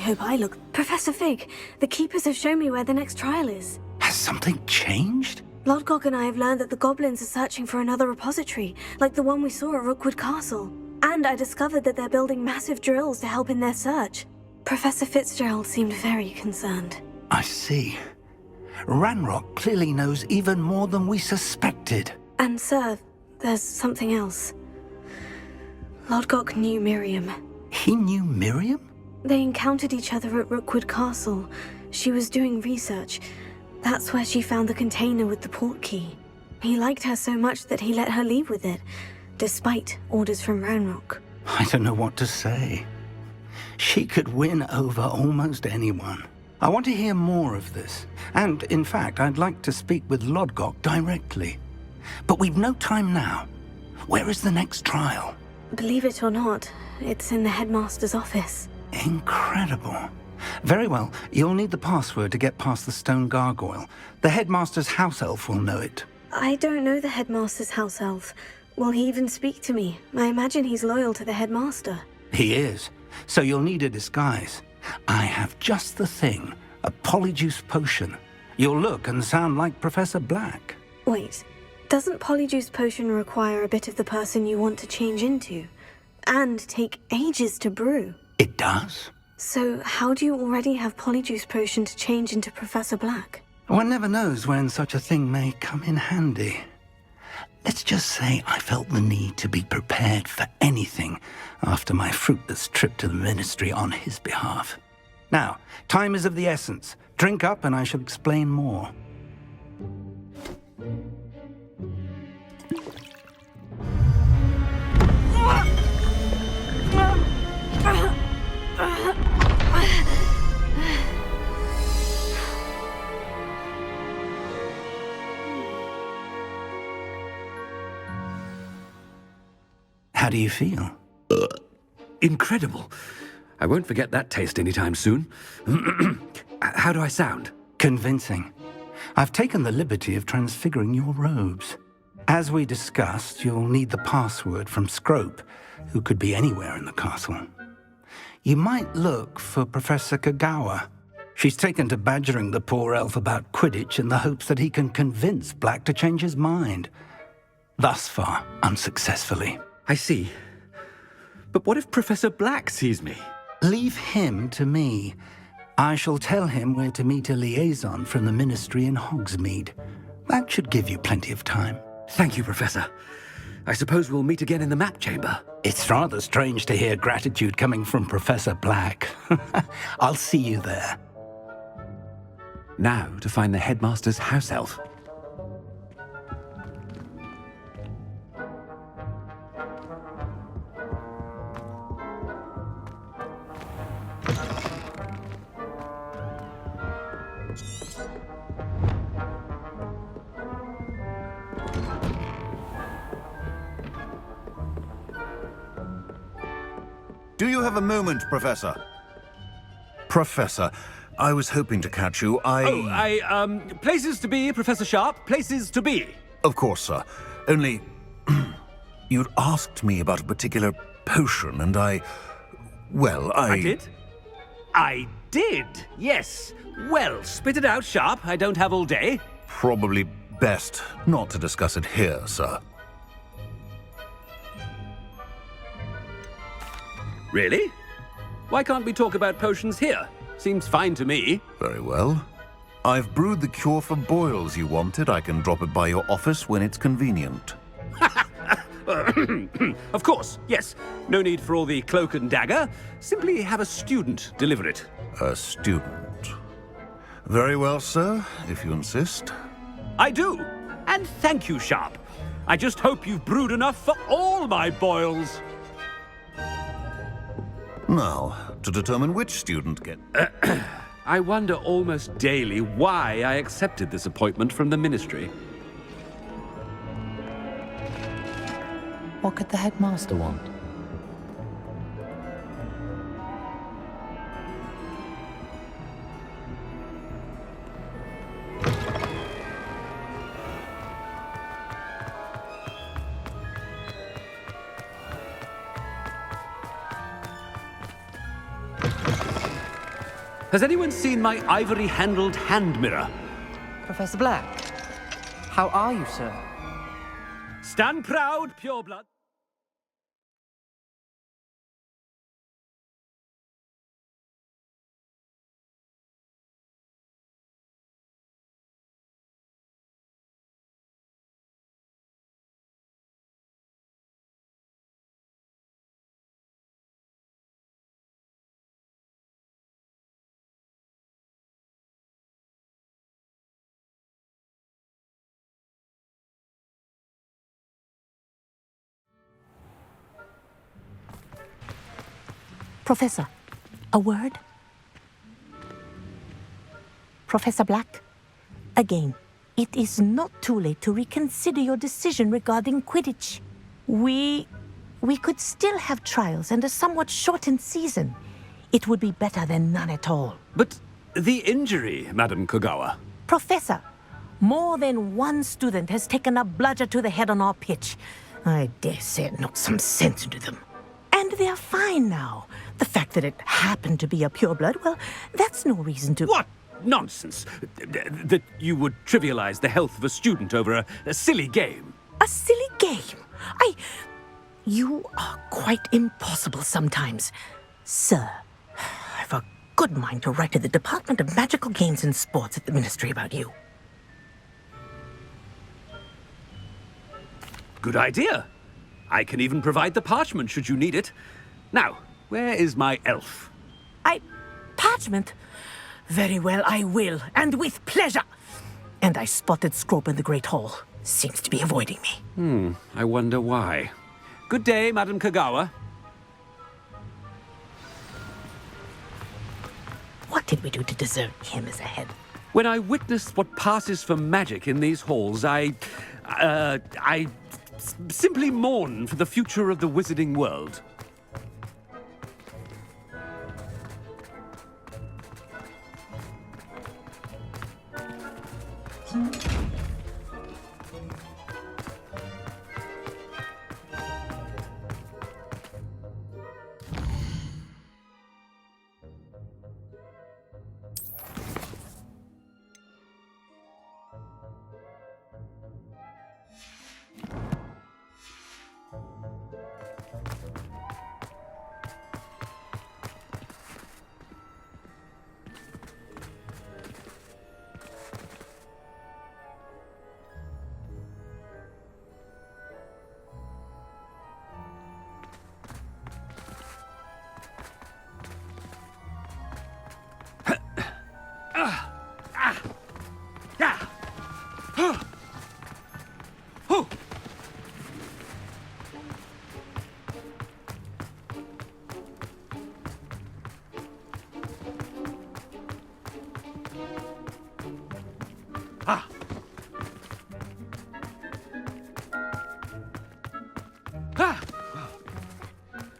hope I look... Professor Fig, the Keepers have shown me where the next trial is. Has something changed? Lodgok and I have learned that the goblins are searching for another repository, like the one we saw at Rookwood Castle. And I discovered that they're building massive drills to help in their search. Professor Fitzgerald seemed very concerned. I see. Ranrock clearly knows even more than we suspected. And sir, there's something else. Lodgok knew Miriam. He knew Miriam? They encountered each other at Rookwood Castle. She was doing research. That's where she found the container with the port key. He liked her so much that he let her leave with it, despite orders from Ranrock. I don't know what to say. She could win over almost anyone. I want to hear more of this. And, in fact, I'd like to speak with Lodgok directly. But we've no time now. Where is the next trial? Believe it or not, it's in the headmaster's office. Incredible. Very well, you'll need the password to get past the stone gargoyle. The headmaster's house elf will know it. I don't know the headmaster's house elf. Will he even speak to me? I imagine he's loyal to the headmaster. He is. So you'll need a disguise. I have just the thing. A polyjuice potion. You'll look and sound like Professor Black. Wait, doesn't polyjuice potion require a bit of the person you want to change into? And take ages to brew? It does. So how do you already have polyjuice potion to change into Professor Black? One never knows when such a thing may come in handy. Let's just say I felt the need to be prepared for anything after my fruitless trip to the ministry on his behalf. Now, time is of the essence. Drink up and I shall explain more. How do you feel? Incredible. I won't forget that taste anytime soon. How do I sound? Convincing. I've taken the liberty of transfiguring your robes. As we discussed, you'll need the password from Scrope, who could be anywhere in the castle. You might look for Professor Kagawa. She's taken to badgering the poor elf about Quidditch in the hopes that he can convince Black to change his mind. Thus far, unsuccessfully. I see. But what if Professor Black sees me? Leave him to me. I shall tell him where to meet a liaison from the ministry in Hogsmeade. That should give you plenty of time. Thank you, Professor. I suppose we'll meet again in the map chamber. It's rather strange to hear gratitude coming from Professor Black. I'll see you there. Now to find the headmaster's house elf. Do you have a moment, Professor? Professor, I was hoping to catch you. Places to be, Professor Sharp, places to be. Of course, sir. Only... you'd asked me about a particular potion, and well, I did? I did, yes. Well, spit it out, Sharp. I don't have all day. Probably best not to discuss it here, sir. Really? Why can't we talk about potions here? Seems fine to me. Very well. I've brewed the cure for boils you wanted. I can drop it by your office when it's convenient. Of course, yes. No need for all the cloak and dagger. Simply have a student deliver it. A student. Very well, sir, if you insist. I do. And thank you, Sharp. I just hope you've brewed enough for all my boils. Now, to determine which student get... I wonder almost daily why I accepted this appointment from the ministry. What could the headmaster want? Has anyone seen my ivory-handled hand mirror? Professor Black, how are you, sir? Stand proud, pureblood. Professor, a word? Professor Black, again, it is not too late to reconsider your decision regarding Quidditch. We could still have trials and a somewhat shortened season. It would be better than none at all. But the injury, Madam Kogawa. Professor, more than one student has taken a bludger to the head on our pitch. I dare say it knocked some sense into them. And they're fine now. The fact that it happened to be a pureblood, well, that's no reason to... What nonsense! That you would trivialize the health of a student over a silly game. A silly game? You are quite impossible sometimes. Sir, I've a good mind to write to the Department of Magical Games and Sports at the Ministry about you. Good idea. I can even provide the parchment should you need it. Now, where is my elf? Parchment? Very well, I will, and with pleasure. And I spotted Scrope in the Great Hall. Seems to be avoiding me. I wonder why. Good day, Madam Kogawa. What did we do to deserve him as a head? When I witness what passes for magic in these halls, I simply mourn for the future of the wizarding world.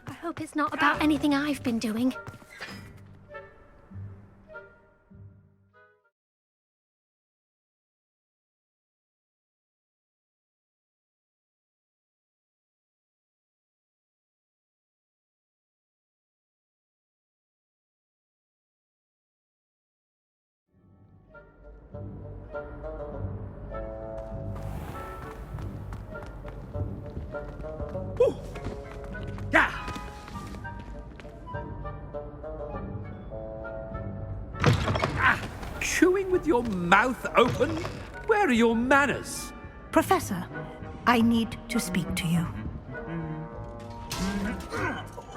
I hope it's not about anything I've been doing. Chewing with your mouth open? Where are your manners? Professor, I need to speak to you.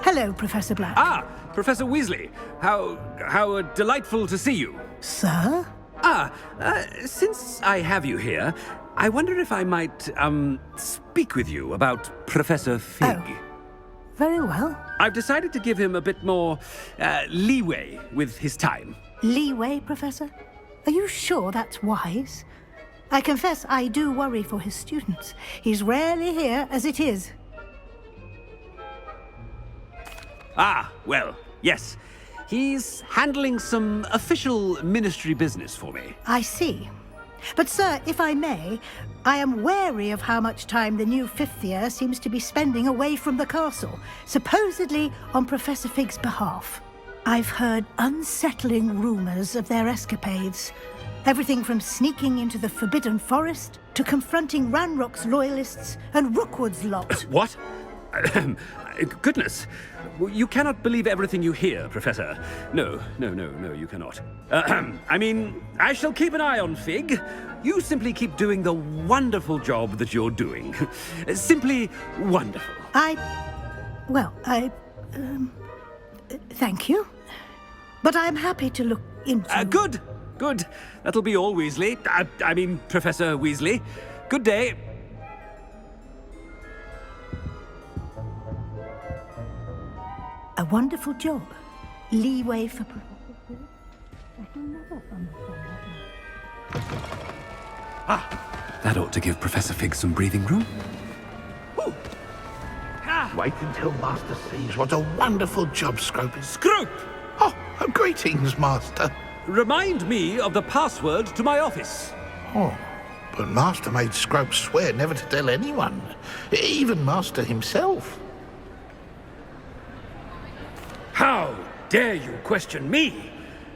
Hello, Professor Black. Ah, Professor Weasley. How delightful to see you. Sir? Since I have you here, I wonder if I might, speak with you about Professor Fig. Oh. Very well. I've decided to give him a bit more, leeway with his time. Leeway, Professor? Are you sure that's wise? I confess I do worry for his students. He's rarely here as it is. Ah, well, yes. He's handling some official ministry business for me. I see. But, sir, if I may, I am wary of how much time the new fifth year seems to be spending away from the castle, supposedly on Professor Fig's behalf. I've heard unsettling rumors of their escapades. Everything from sneaking into the Forbidden Forest to confronting Ranrock's loyalists and Rookwood's lot. What? Goodness. You cannot believe everything you hear, Professor. No, you cannot. I mean, I shall keep an eye on Fig. You simply keep doing the wonderful job that you're doing. Simply wonderful. Thank you. But I'm happy to look into... Good. That'll be all, Weasley. I mean, Professor Weasley. Good day. A wonderful job. Leeway for... That ought to give Professor Fig some breathing room. Wait until Master sees what a wonderful job Scrope is. Scrope! Oh, greetings, Master. Remind me of the password to my office. Oh, but Master made Scrope swear never to tell anyone, even Master himself. How dare you question me?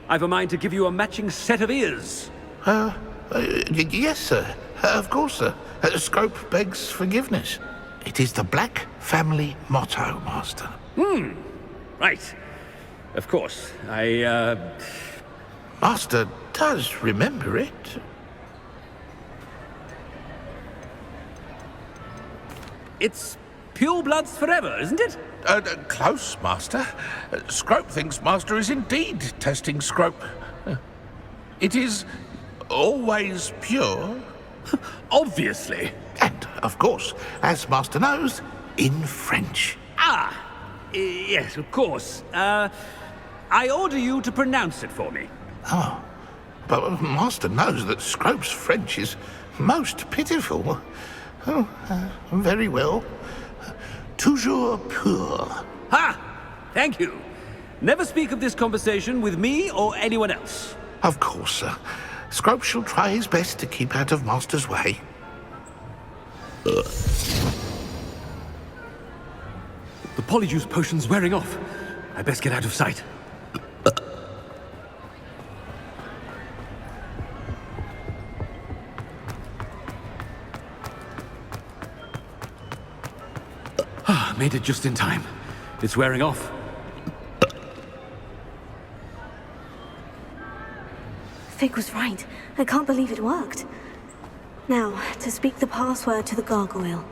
I've a mind to give you a matching set of ears. Yes, sir. Of course, sir. Scrope begs forgiveness. It is the Black family motto, Master. Right. Of course. Master does remember it. It's pure bloods forever, isn't it? Close, Master. Scrope thinks Master is indeed testing Scrope. It is always pure. Obviously. And, of course, as Master knows, in French. Yes, of course. I order you to pronounce it for me. Oh, but Master knows that Scrope's French is most pitiful. Oh, very well. Toujours pur. Ha! Thank you. Never speak of this conversation with me or anyone else. Of course, sir. Scrope shall try his best to keep out of Master's way. The polyjuice potion's wearing off. I best get out of sight. Made it just in time. It's wearing off. Fig was right. I can't believe it worked. Now, to speak the password to the gargoyle.